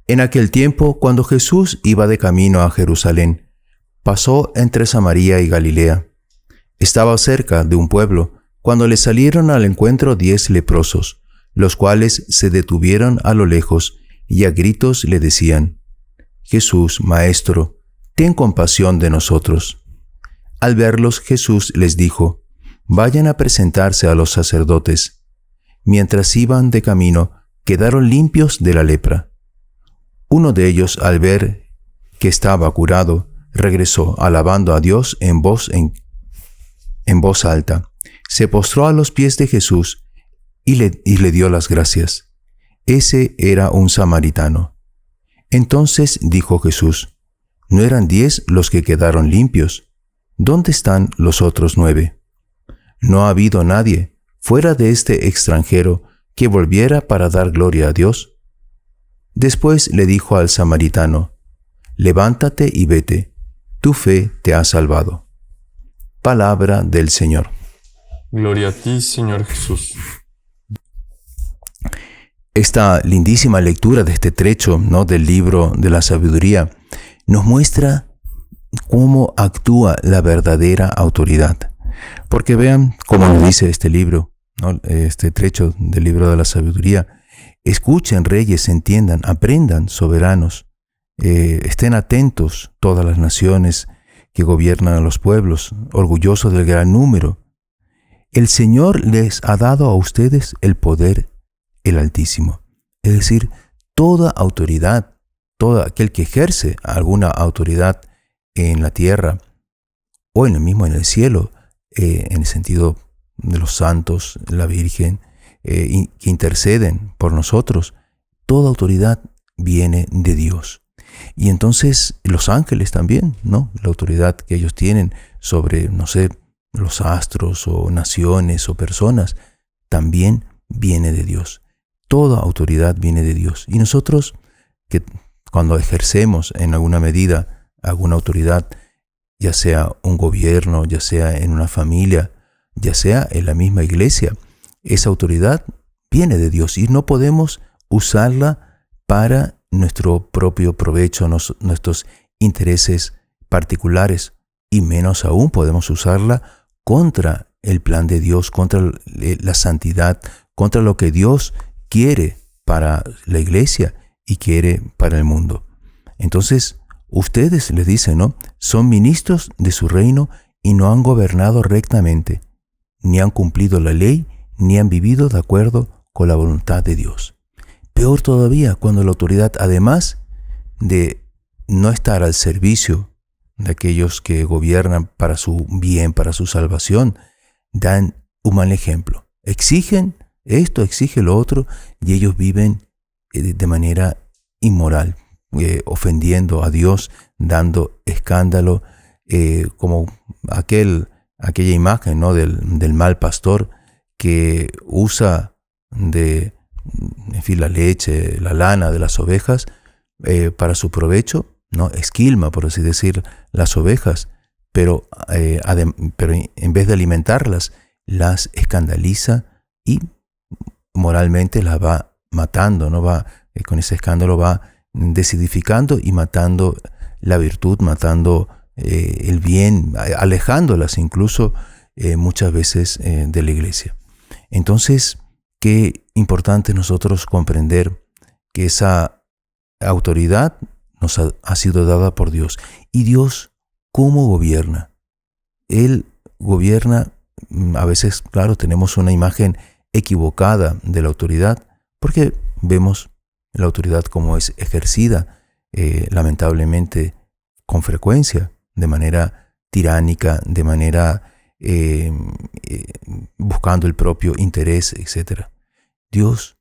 En aquel tiempo, cuando Jesús iba de camino a Jerusalén, pasó entre Samaria y Galilea. Estaba cerca de un pueblo, cuando le salieron al encuentro 10 leprosos, los cuales se detuvieron a lo lejos y a gritos le decían: Jesús, Maestro, ten compasión de nosotros. Al verlos, Jesús les dijo: Vayan a presentarse a los sacerdotes. Mientras iban de camino, quedaron limpios de la lepra. Uno de ellos, al ver que estaba curado, regresó alabando a Dios en voz alta. Se postró a los pies de Jesús y le dio las gracias. Ese era un samaritano. Entonces dijo Jesús: ¿No eran 10 los que quedaron limpios? ¿Dónde están los otros 9? No ha habido nadie, fuera de este extranjero, que volviera para dar gloria a Dios. Después le dijo al samaritano: Levántate y vete, tu fe te ha salvado. Palabra del Señor. Gloria a ti, Señor Jesús. Esta lindísima lectura de este trecho, ¿no?, del libro de la sabiduría nos muestra cómo actúa la verdadera autoridad. Porque vean cómo nos dice este libro, ¿no?, este trecho del libro de la sabiduría. Escuchen, reyes, entiendan, aprendan, soberanos, estén atentos todas las naciones que gobiernan a los pueblos, orgullosos del gran número. El Señor les ha dado a ustedes el poder, el Altísimo. Es decir, toda autoridad, todo aquel que ejerce alguna autoridad en la tierra o en el cielo, en el sentido de los santos, la Virgen, que interceden por nosotros, toda autoridad viene de Dios. Y entonces los ángeles también, ¿no? La autoridad que ellos tienen sobre, no sé, los astros o naciones o personas, también viene de Dios. Toda autoridad viene de Dios. Y nosotros, que cuando ejercemos en alguna medida alguna autoridad, ya sea un gobierno, ya sea en una familia, ya sea en la misma iglesia, esa autoridad viene de Dios y no podemos usarla para nuestro propio provecho, nuestros intereses particulares, y menos aún podemos usarla contra el plan de Dios, contra la santidad, contra lo que Dios quiere para la iglesia y quiere para el mundo. Entonces, ustedes, les dicen, ¿no?, son ministros de su reino y no han gobernado rectamente, ni han cumplido la ley, ni han vivido de acuerdo con la voluntad de Dios. Peor todavía, cuando la autoridad, además de no estar al servicio de aquellos que gobiernan para su bien, para su salvación, dan un mal ejemplo. Exigen esto, exigen lo otro, y ellos viven de manera inmoral, ofendiendo a Dios, dando escándalo, como aquella imagen, ¿no?, del mal pastor que usa la leche, la lana de las ovejas para su provecho, ¿no? Esquilma, por así decir, las ovejas, pero en vez de alimentarlas, las escandaliza y moralmente las va matando, ¿no? Con ese escándalo va desedificando y matando la virtud, matando el bien, alejándolas incluso muchas veces de la iglesia. Entonces, qué importante nosotros comprender que esa autoridad nos ha sido dada por Dios. ¿Y Dios cómo gobierna? Él gobierna, a veces, claro, tenemos una imagen equivocada de la autoridad, porque vemos la autoridad como es ejercida, lamentablemente, con frecuencia, de manera tiránica, de manera buscando el propio interés, etc. Dios,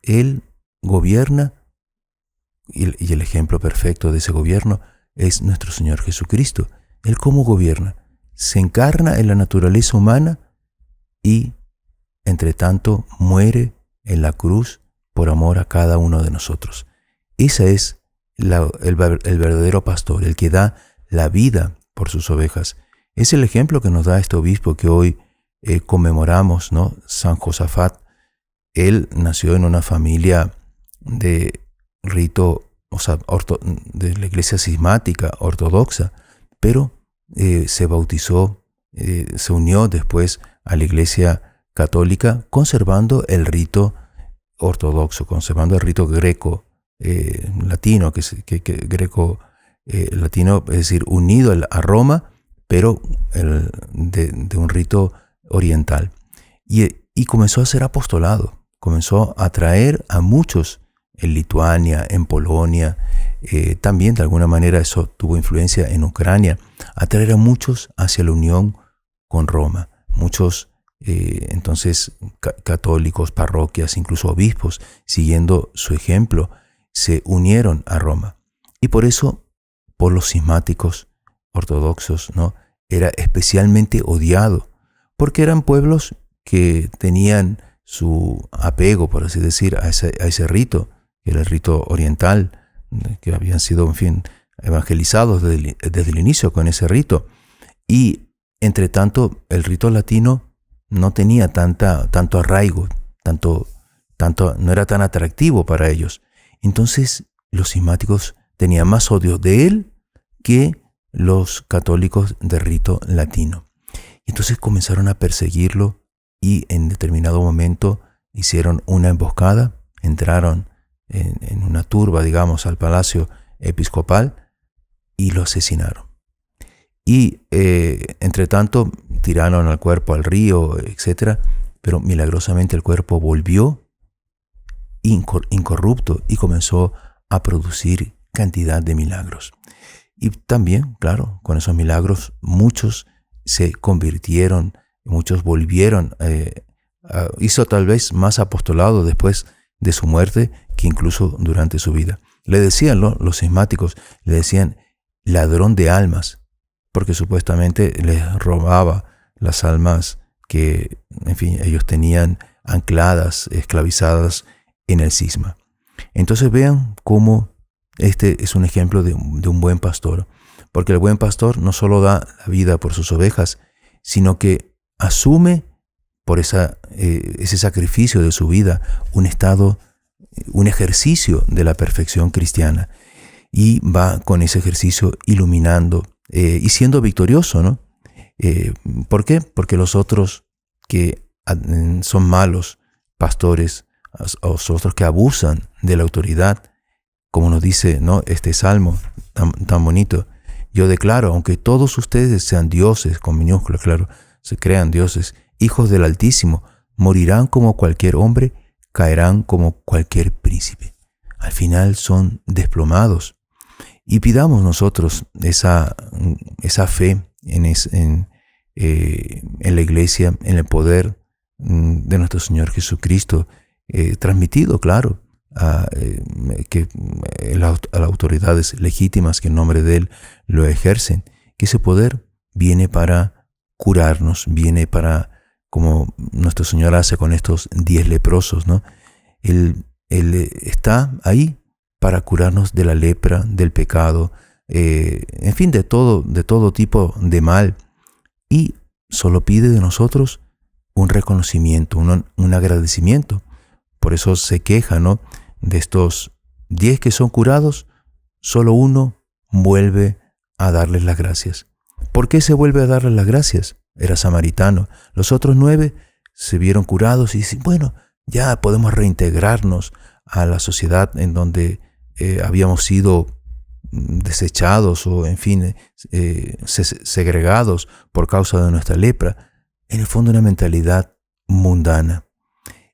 Él gobierna, y el ejemplo perfecto de ese gobierno es nuestro Señor Jesucristo. Él cómo gobierna, se encarna en la naturaleza humana y, entre tanto, muere en la cruz por amor a cada uno de nosotros. Ese es el verdadero pastor, el que da la vida por sus ovejas. Es el ejemplo que nos da este obispo que hoy conmemoramos, ¿no?, San Josafat. Él nació en una familia de rito o sea, de la iglesia cismática, ortodoxa, pero se bautizó, se unió después a la iglesia católica, conservando el rito ortodoxo, conservando el rito greco latino, greco latino, es decir, unido a Roma, pero de un rito oriental. Y comenzó a hacer apostolado, comenzó a traer a muchos en Lituania, en Polonia, también de alguna manera eso tuvo influencia en Ucrania, a traer a muchos hacia la unión con Roma. Muchos entonces católicos, parroquias, incluso obispos, siguiendo su ejemplo, se unieron a Roma. Y por eso, por los cismáticos ortodoxos, ¿no?, era especialmente odiado, porque eran pueblos que tenían su apego, por así decir, a ese rito, que era el rito oriental, que habían sido, en fin, evangelizados desde el inicio con ese rito. Y, entre tanto, el rito latino no tenía tanto arraigo, no era tan atractivo para ellos. Entonces, los cismáticos tenían más odio de él que los católicos de rito latino. Entonces comenzaron a perseguirlo y en determinado momento hicieron una emboscada, entraron en una turba, digamos, al palacio episcopal y lo asesinaron. Y entre tanto tiraron al cuerpo al río, etc. Pero milagrosamente el cuerpo volvió incorrupto y comenzó a producir cantidad de milagros. Y también, claro, con esos milagros muchos se convirtieron, muchos volvieron, hizo tal vez más apostolado después de su muerte que incluso durante su vida. Le decían los cismáticos, le decían ladrón de almas, porque supuestamente les robaba las almas que, en fin, ellos tenían ancladas, esclavizadas en el cisma. Entonces vean cómo este es un ejemplo de un buen pastor, porque el buen pastor no solo da la vida por sus ovejas, sino que asume por ese sacrificio de su vida un ejercicio de la perfección cristiana, y va con ese ejercicio iluminando y siendo victorioso, ¿no? ¿Por qué? Porque los otros que son malos pastores, o los otros que abusan de la autoridad, como nos dice, ¿no?, este salmo tan bonito: yo declaro, aunque todos ustedes sean dioses, con minúsculas, claro, se crean dioses, hijos del Altísimo, morirán como cualquier hombre, caerán como cualquier príncipe. Al final son desplomados. Y pidamos nosotros esa fe en la Iglesia, en el poder de nuestro Señor Jesucristo, transmitido, claro, a las autoridades legítimas que en nombre de Él lo ejercen, que ese poder viene para curarnos, viene para, como nuestro Señor hace con estos 10 leprosos, ¿no? Él está ahí para curarnos de la lepra, del pecado, en fin, de todo tipo de mal, y solo pide de nosotros un reconocimiento, un agradecimiento. Por eso se queja, ¿no?, de estos 10 que son curados, solo uno vuelve a darles las gracias. ¿Por qué se vuelve a darles las gracias? Era samaritano. Los otros 9 se vieron curados y dicen, bueno, ya podemos reintegrarnos a la sociedad en donde habíamos sido desechados o, en fin, segregados por causa de nuestra lepra. En el fondo, una mentalidad mundana.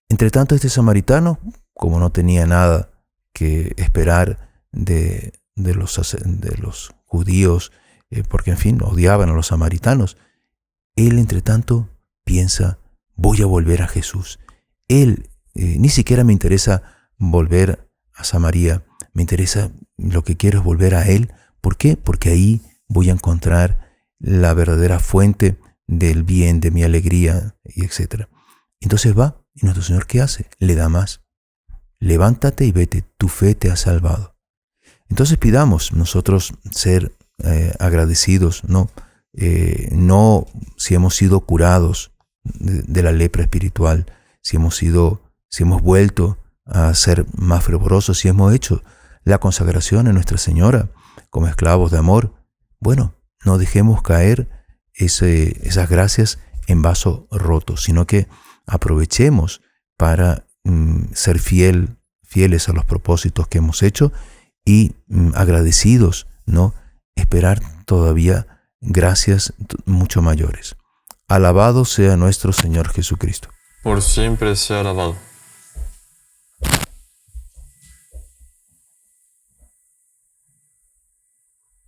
Entre tanto, este samaritano, como no tenía nada que esperar de los judíos, porque, en fin, odiaban a los samaritanos, él, entre tanto, piensa, voy a volver a Jesús. Él, ni siquiera me interesa volver a Samaria, me interesa, lo que quiero es volver a Él. ¿Por qué? Porque ahí voy a encontrar la verdadera fuente del bien, de mi alegría, y etc. Entonces va, y nuestro Señor, ¿qué hace? Le da más. Levántate y vete, tu fe te ha salvado. Entonces pidamos nosotros ser agradecidos, ¿no? No si hemos sido curados de la lepra espiritual, si hemos vuelto a ser más fervorosos, si hemos hecho la consagración a Nuestra Señora como esclavos de amor, bueno, no dejemos caer esas gracias en vaso roto, sino que aprovechemos para ser fieles a los propósitos que hemos hecho y agradecidos, ¿no? Esperar todavía gracias mucho mayores. Alabado sea nuestro Señor Jesucristo. Por siempre sea alabado.